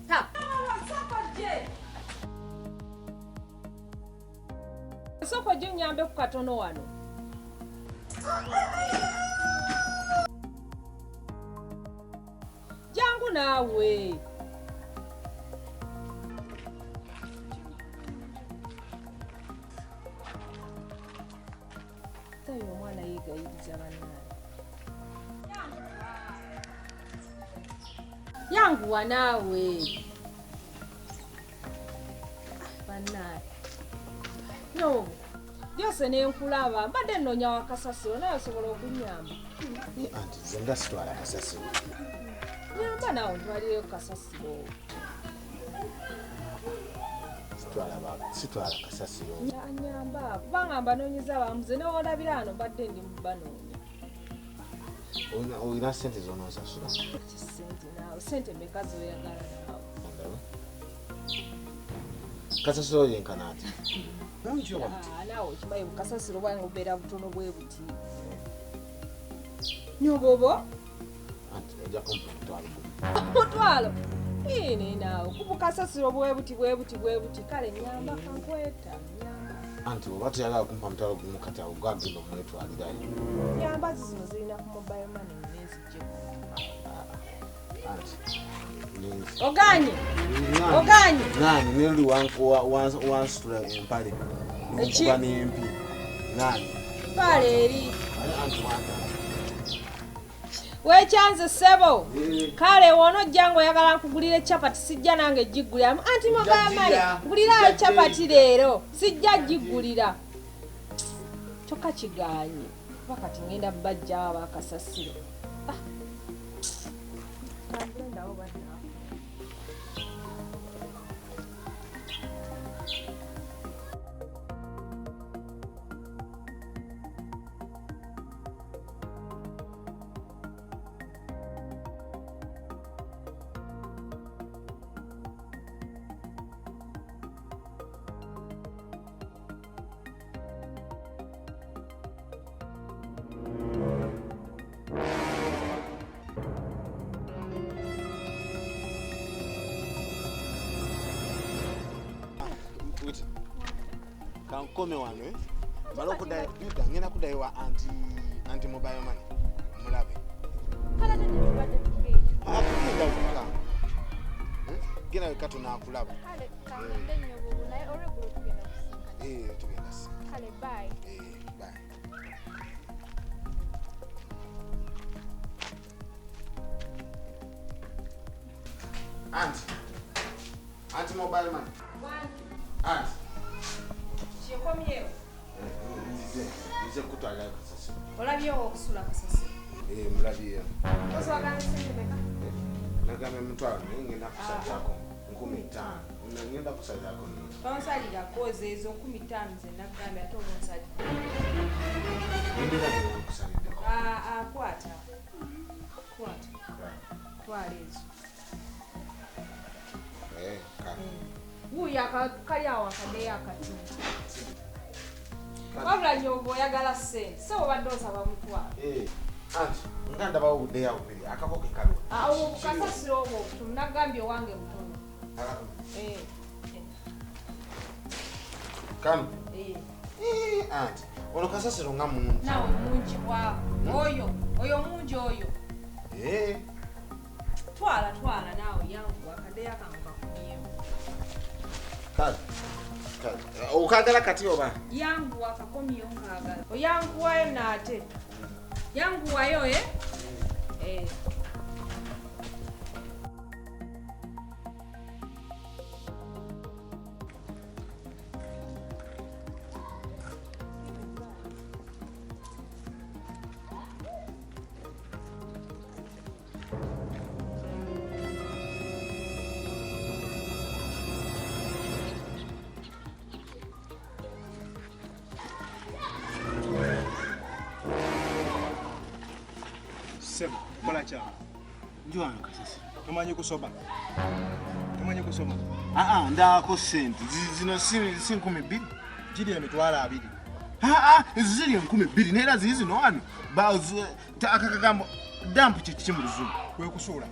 Ta. Soko je nyambe ku katono wano. Jangu nawe. Tayo mwana yigayiriza bannaye. Yangu wanawe. Bannaye. No. Byose nenkulaba mbadde nnonya wakasasiro naye osobola okunyamba. Anti zenga sitwala kasasiro. Nyamba nawe ntwalireyo kasasiro. Sitwala kasasiro. Nyamba kubanga mbanoonyeza bamuze newolabira ano mbadde ndi mu banoonya. Oyina ssente z'onoosasula? Sente naawe ssente mmeka z'oyagala naawe? Kasasiro yenkana ati? Naawe okimanyi bukasasiro bwange bubeera butono bwe buti. Nyobobo? Anti ojja kumpa omutwalo. Omutwalo? Ine naawe kubukasasiro bwe buti kale nyamba kankweta nyamba. Anti oba toyagala kumpa omutwalo gumu kati awo gwagenda omwetwalirayo. Nyamba zino zirina ku mobile money neziggyeko. Anti Oganye nani neli wansitula empale nkuba n'empi nani pale eri wekyanze ssebo kale wono jjangu oyagala nkugulira echapati sijja nange giggulira anti mogamani ngulirayo echapati leero sijja giggulira kyokka kiganye kuba kati ngenda bajja abakasasiro kangendawo banna kankome wano balo kudai yuda ngena kudai wa anti mobile money mulabe kala ndio tubadde akugenda kuka gena wekato na kulaba kale kande nyobo naye oregulo tugenda kusinkana tugenda kale bye bye anti mobile money anti Chekomyewo. Nze kutwala kasasiro. Olabyewo okusula kasasiro. Mulabye. Oswagala sente meka? Nagame mutwalo ngenda kusajjako 15. Ngenda kusajjako. Tonsalira koze ezo 15 ze nagambe ate obonsali. Ndira kusalira. Kwata. Twala ezo. Uya kali awo akade akati. Wabula nyobo oyagala ssente. So obadde osaba mutwalo. Anti nganda bawudde yawo biri akakoke kalwa. Awo bukasasiro obwo tunagambye owange mutono. Kam. Anti ono kasasiro nga mungi. Nawe mungi bwa. Oyo mungi oyo. Twala nawe yangu akade akanka kumiyo. Kale. Okagala kati oba? Yangu akakomyo ngagala. Oyangu wayo nate. Yangu wayo Sema, kola cha. Njoo kasasiro. Tumanyi kusoma. Ndako sente. Zino si 1200. Jidi emitwala 2. Zili 1200 nera zizi no wano. Bazo akakagambo dampu chichi mu luzungu. Kwe kusula.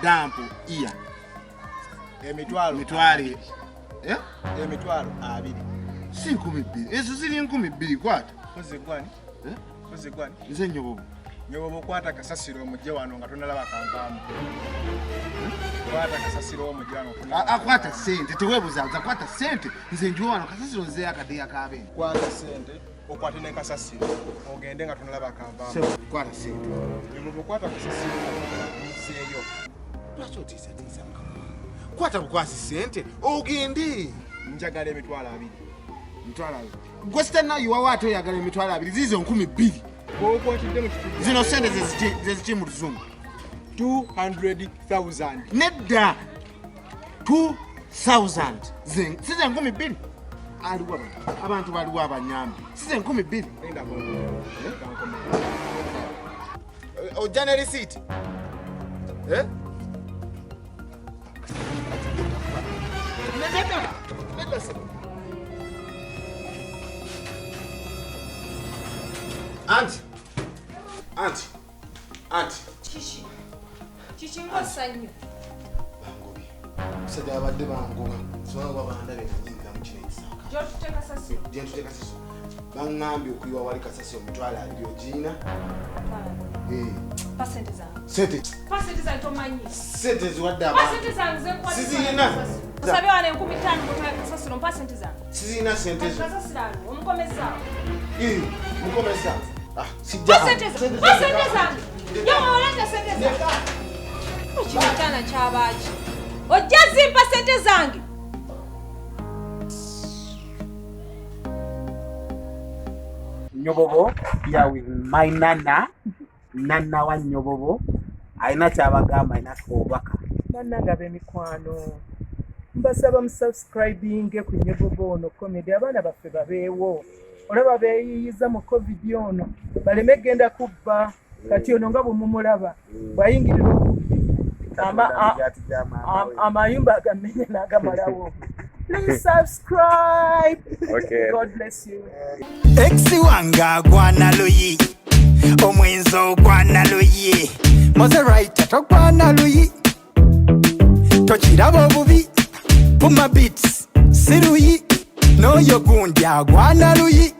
dampu iya emitwalo emitwalo 2 si 12 ezo ziri 12 kwata koze gwani nze nyobobo kwata kasasiro omujje wano nga tonalaba kampaamu kwata kasasiro omujje wano akwata sente tewebuzabuza kwata sente nze njiwo wano kasasiro nze akadeya kabe kwata sente okwate ne kasasiro ogende nga tonalaba kampaamu kwata sente nyobobo kwata kasasiro nseeyo lwaki otiisa kwata bukwasi sente ogende njagala emitwalo 2 gwe sitanayiwawo ate oyagala emitwalo 2 ziizo 12,000 okwatidde mu kitundu zino sente zeziki mu luzungu 200,000 nedda 2,000 size 12,000 aliwo abantu baliwo abanyambi size 12,000 ojja ne risiiti Auntie. Chichi ngosanyo. Bangobi. Musajja abadde bangoba. Sono babandale kanyingira mu kino ekisaka. Jo tuteka sasiro. Je tuteka sasiro. Bangambye okuyiwa wali kasasiro mutwala alio jina. Pasente za. Pasente za tomanyi. Sente ziwadde abantu. Pasente za nze kwati. Sizina. Sabe wane 15 mutwala kasasiro pasente za. Sizina sente. Kasasiro omukomeza. Mukomeza. Pasente za. Yo oleta sente za. Ochimutana chabaji. Ojazi pasente zangi. Nyobobo ya with my nana wa Nyobobo aina kyabagamba aina kubaka nana ngabe mikwano mbasaba musubscribing ku Nyobobo ono comedy abana baffe babeewo olaba beeyiyiza mu covid ono baleme genda kubba kati ono nga bumumulaba bayingirira amayumba agamenya n'agamalawo. Please subscribe. Okay. God bless you. Exi wanga gwana luyi omwenzo gwana luyi moze right to gwana luyi tochirabo bubi puma beats siruyi no yo gundya gwana luyi